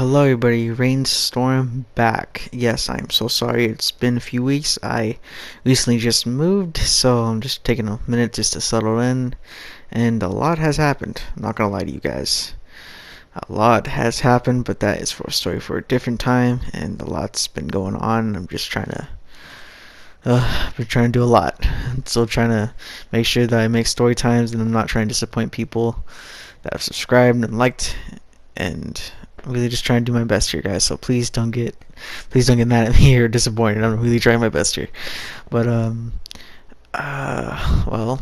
Hello everybody, Rainstorm back. Yes, I'm so sorry. It's been a few weeks. I recently just moved, so I'm just taking a minute just to settle in, and a lot has happened. I'm not gonna lie to you guys. A lot has happened, but that is for a story for a different time, and a lot's been going on. I've been trying to do a lot. I'm still trying to make sure that I make story times and I'm not trying to disappoint people that have subscribed and liked, and really just trying to do my best here, guys. So please don't get mad at me or disappointed. I'm really trying my best here. But well,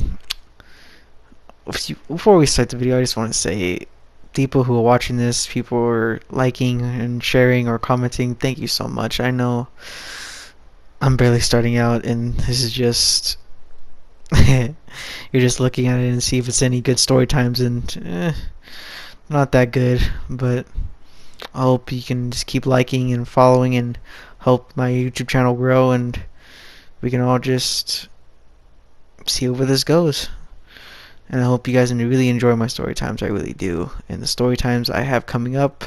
before we start the video, I just want to say, people who are watching this, people who are liking and sharing or commenting, thank you so much. I know I'm barely starting out, and this is just you're just looking at it and see if it's any good story times, and not that good, but I hope you can just keep liking and following and help my YouTube channel grow, and we can all just see where this goes. And I hope you guys really enjoy my story times. I really do. And the story times I have coming up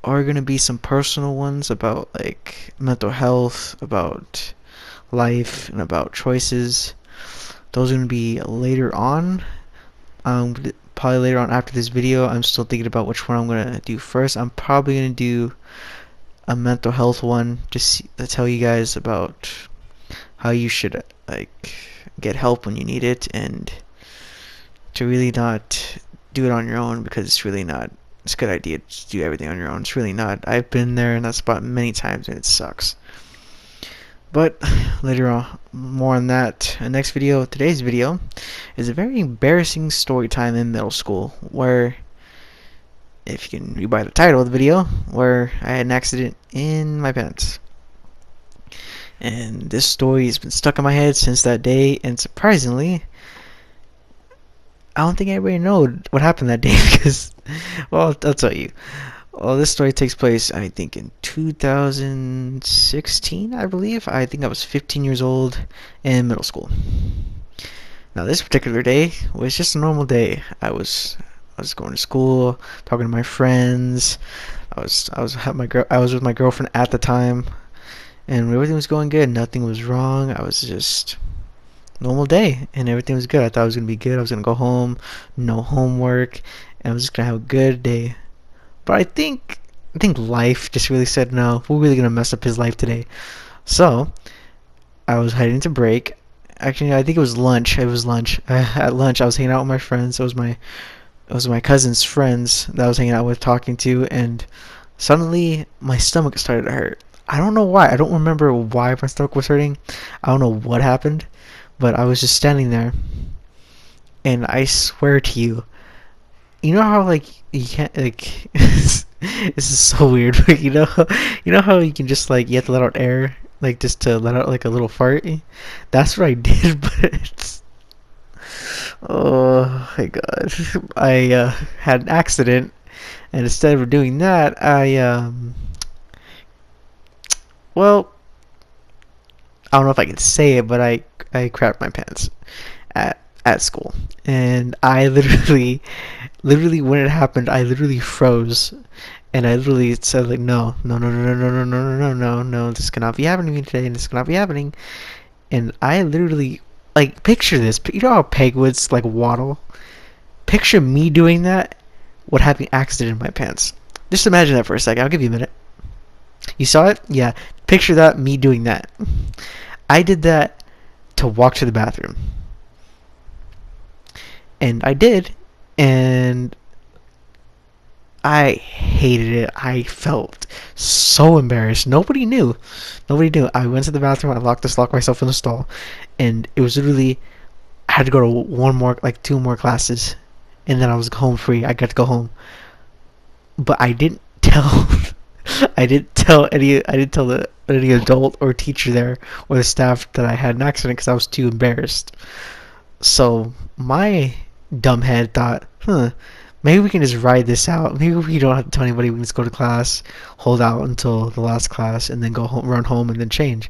are going to be some personal ones about like mental health, about life, and about choices. Those are going to be later on. Probably later on after this video. I'm still thinking about which one I'm going to do first. I'm probably going to do a mental health one just to tell you guys about how you should like get help when you need it, and to really not do it on your own, because it's really not. It's a good idea to do everything on your own. It's really not. I've been there in that spot many times and it sucks. But later on, more on that. Next video, today's video, is a very embarrassing story time in middle school, where, if you can read by the title of the video, where I had an accident in my pants. And this story has been stuck in my head since that day, and surprisingly, I don't think anybody knows what happened that day because, well, I'll tell you. Well, this story takes place, I think, in 2016, I believe. I think I was 15 years old in middle school. Now, this particular day was just a normal day. I was going to school, talking to my friends. I was with my girlfriend at the time, and everything was going good. Nothing was wrong. I was just normal day, and everything was good. I thought it was gonna be good. I was gonna go home, no homework, and I was just gonna have a good day. But I think life just really said, no, we're really gonna mess up his life today. So I was heading to break. Actually, I think it was lunch. It was lunch. At lunch, I was hanging out with my friends. It was my cousin's friends that I was hanging out with, talking to, and suddenly my stomach started to hurt. I don't know why. I don't remember why my stomach was hurting. I don't know what happened, but I was just standing there, and I swear to you, you know how like you can't like this is so weird, but you know how you can just like you have to let out air, like just to let out like a little fart. That's what I did, but it's, oh my god, I had an accident, and instead of doing that, well, I don't know if I can say it, but I crapped my pants at school, and I literally when it happened, I literally froze, and I literally said like, no, no, no, no, no, no, no, no, no, no, no, this cannot be happening to me today, and this cannot be happening, and I literally, like, picture this. You know how pegwoods like waddle? Picture me doing that, what having an accident in my pants. Just imagine that for a second. I'll give you a minute. You saw it? Yeah. Picture that, me doing that. I did that to walk to the bathroom. And I did, and I hated it. I felt so embarrassed. Nobody knew. I went to the bathroom, I locked myself in the stall, and it was literally, I had to go to two more classes, and then I was home free. I got to go home. But I didn't tell I didn't tell any adult or teacher there or the staff that I had an accident because I was too embarrassed. So my dumb head thought, maybe we can just ride this out. Maybe we don't have to tell anybody. We can just go to class, hold out until the last class, and then go home, run home, and then change.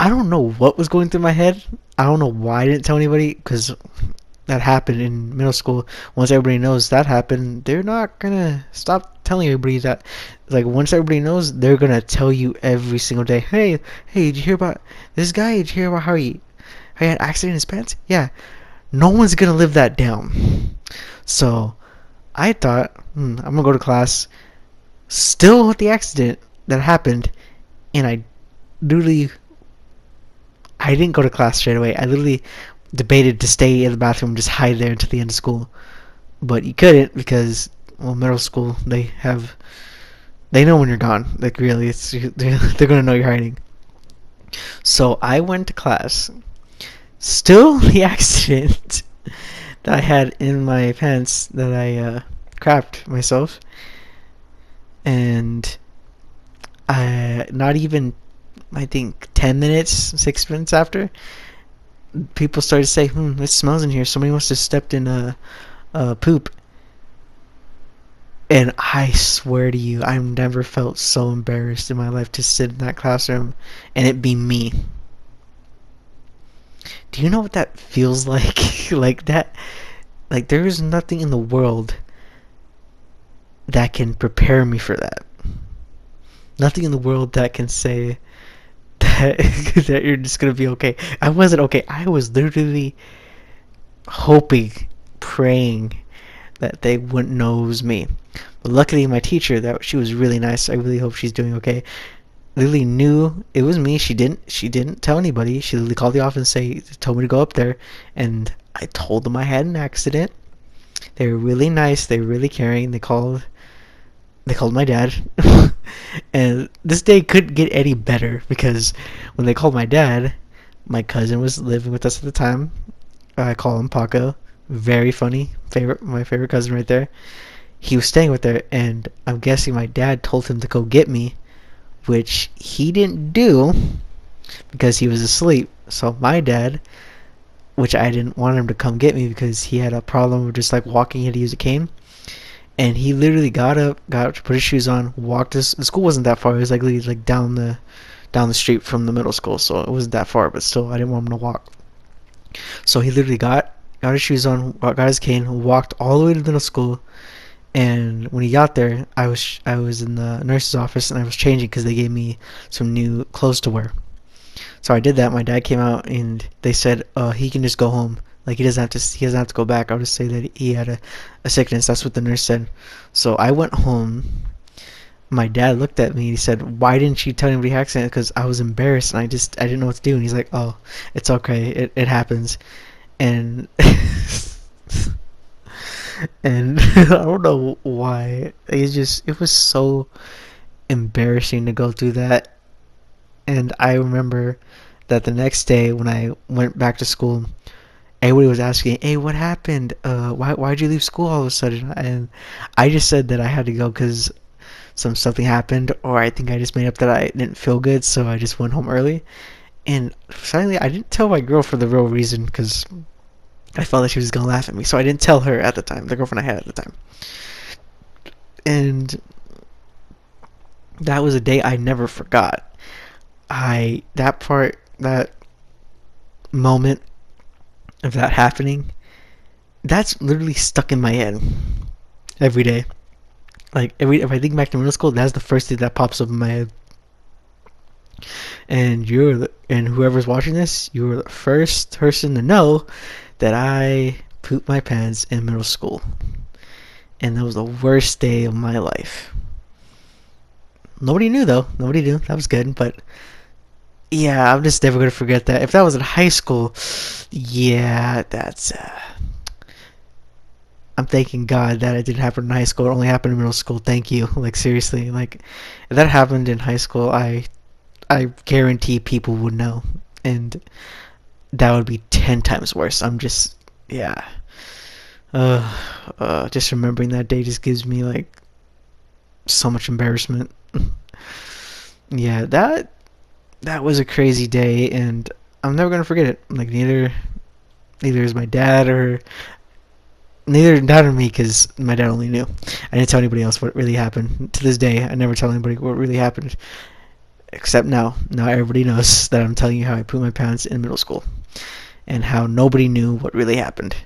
I don't know what was going through my head. I don't know why I didn't tell anybody, because that happened in middle school. Once everybody knows that happened, they're not gonna stop telling everybody that, like, once everybody knows, they're gonna tell you every single day, hey, did you hear about this guy? Did you hear about how he had an accident in his pants? Yeah. No one's gonna live that down. So I thought, I'm gonna go to class still with the accident that happened, and literally I didn't go to class straight away. I literally debated to stay in the bathroom and just hide there until the end of school, but you couldn't because, well, middle school, they know when you're gone. Like, really, they're gonna know you're hiding. So I went to class, still the accident that I had in my pants that I crapped myself, and not even, I think, 10 minutes, 6 minutes after, people started to say, it smells in here. Somebody must have stepped in a poop. And I swear to you, I've never felt so embarrassed in my life to sit in that classroom and it be me. Do you know what that feels like? Like that, like there is nothing in the world that can prepare me for that. Nothing in the world that can say that that you're just gonna be okay. I wasn't okay. I was literally hoping, praying that they wouldn't know it was me. But luckily, my teacher, that she was really nice. I really hope she's doing okay. Lily knew it was me. She didn't tell anybody. She literally called the office and told me to go up there, and I told them I had an accident. They were really nice. They were really caring. They called my dad. And this day couldn't get any better because when they called my dad, my cousin was living with us at the time. I call him Paco. Very funny. My favorite cousin right there. He was staying with her, and I'm guessing my dad told him to go get me, which he didn't do because he was asleep. So my dad, which I didn't want him to come get me because he had a problem with just like walking, he had to use a cane. And he literally got up to put his shoes on, walked the school wasn't that far. It was like down the street from the middle school, so it wasn't that far, but still I didn't want him to walk. So he literally got his shoes on, got his cane, walked all the way to the middle school. And when he got there, I was in the nurse's office and I was changing because they gave me some new clothes to wear. So I did that. My dad came out and they said he can just go home. Like, he doesn't have to go back. I'll just say that he had a sickness. That's what the nurse said. So I went home. My dad looked at me and he said, "Why didn't you tell anybody the accident?" Because I was embarrassed and I didn't know what to do. And he's like, "Oh, it's okay. It happens." And and I don't know why. It was so embarrassing to go through that. And I remember that the next day when I went back to school, everybody was asking, "Hey, what happened? Why'd you leave school all of a sudden?" And I just said that I had to go because something happened, or I think I just made up that I didn't feel good, so I just went home early. And suddenly, I didn't tell my girl for the real reason because I felt like she was gonna laugh at me, so I didn't tell her at the time, the girlfriend I had at the time. And that was a day I never forgot. That moment of that happening, that's literally stuck in my head every day. Like, if I think back to middle school, that's the first thing that pops up in my head. And and whoever's watching this, you're the first person to know that I pooped my pants in middle school. And that was the worst day of my life. Nobody knew though. Nobody knew. That was good, but yeah, I'm just never gonna forget that. If that was in high school, yeah, that's. I'm thanking God that it didn't happen in high school. It only happened in middle school. Thank you. Like, seriously, like if that happened in high school, I guarantee people would know, and that would be 10 times worse. I'm just, yeah. Just remembering that day just gives me like so much embarrassment. Yeah, that was a crazy day, and I'm never gonna forget it. Like, neither is my dad or neither dad or me, because my dad only knew. I didn't tell anybody else what really happened. To this day, I never tell anybody what really happened, except now. Now everybody knows that I'm telling you how I pooped my pants in middle school, and how nobody knew what really happened.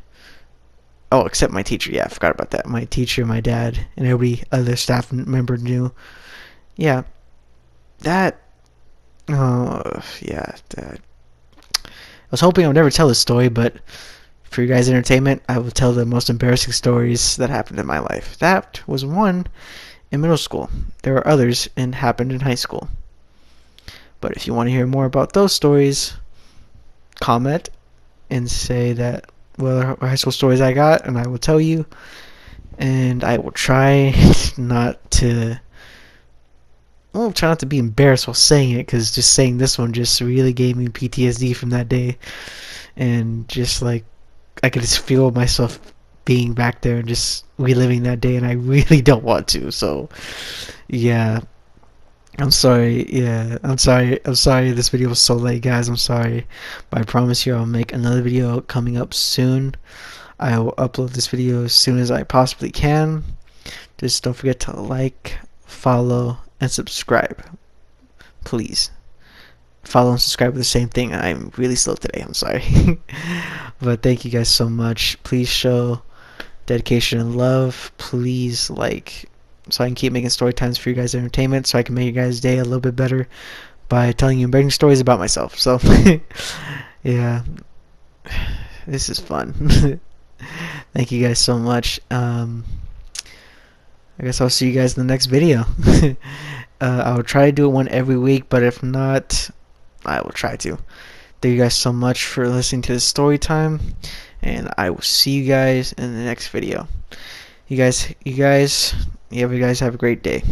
Oh, except my teacher. Yeah, I forgot about that. My teacher, my dad, and every other staff member knew. Yeah, that. Yeah. I was hoping I would never tell this story, but for you guys' entertainment, I will tell the most embarrassing stories that happened in my life. That was one in middle school. There were others and happened in high school. But if you want to hear more about those stories, comment and say that what high school stories I got, and I will tell you. And I will try not to. Well, try not to be embarrassed while saying it, because just saying this one just really gave me PTSD from that day, and just like I could just feel myself being back there and just reliving that day, and I really don't want to. So, yeah, I'm sorry. Yeah, I'm sorry. I'm sorry this video was so late, guys. I'm sorry. But I promise you I'll make another video coming up soon. I will upload this video as soon as I possibly can. Just don't forget to like, follow, and subscribe. Please. Follow and subscribe with the same thing. I'm really slow today. I'm sorry. But thank you guys so much. Please show dedication and love. Please like, so I can keep making story times for you guys' entertainment, so I can make you guys' day a little bit better by telling you embarrassing stories about myself. So, yeah, this is fun. Thank you guys so much. I guess I'll see you guys in the next video. I'll try to do one every week, but if not, I will try to. Thank you guys so much for listening to this story time, and I will see you guys in the next video. You guys have a great day.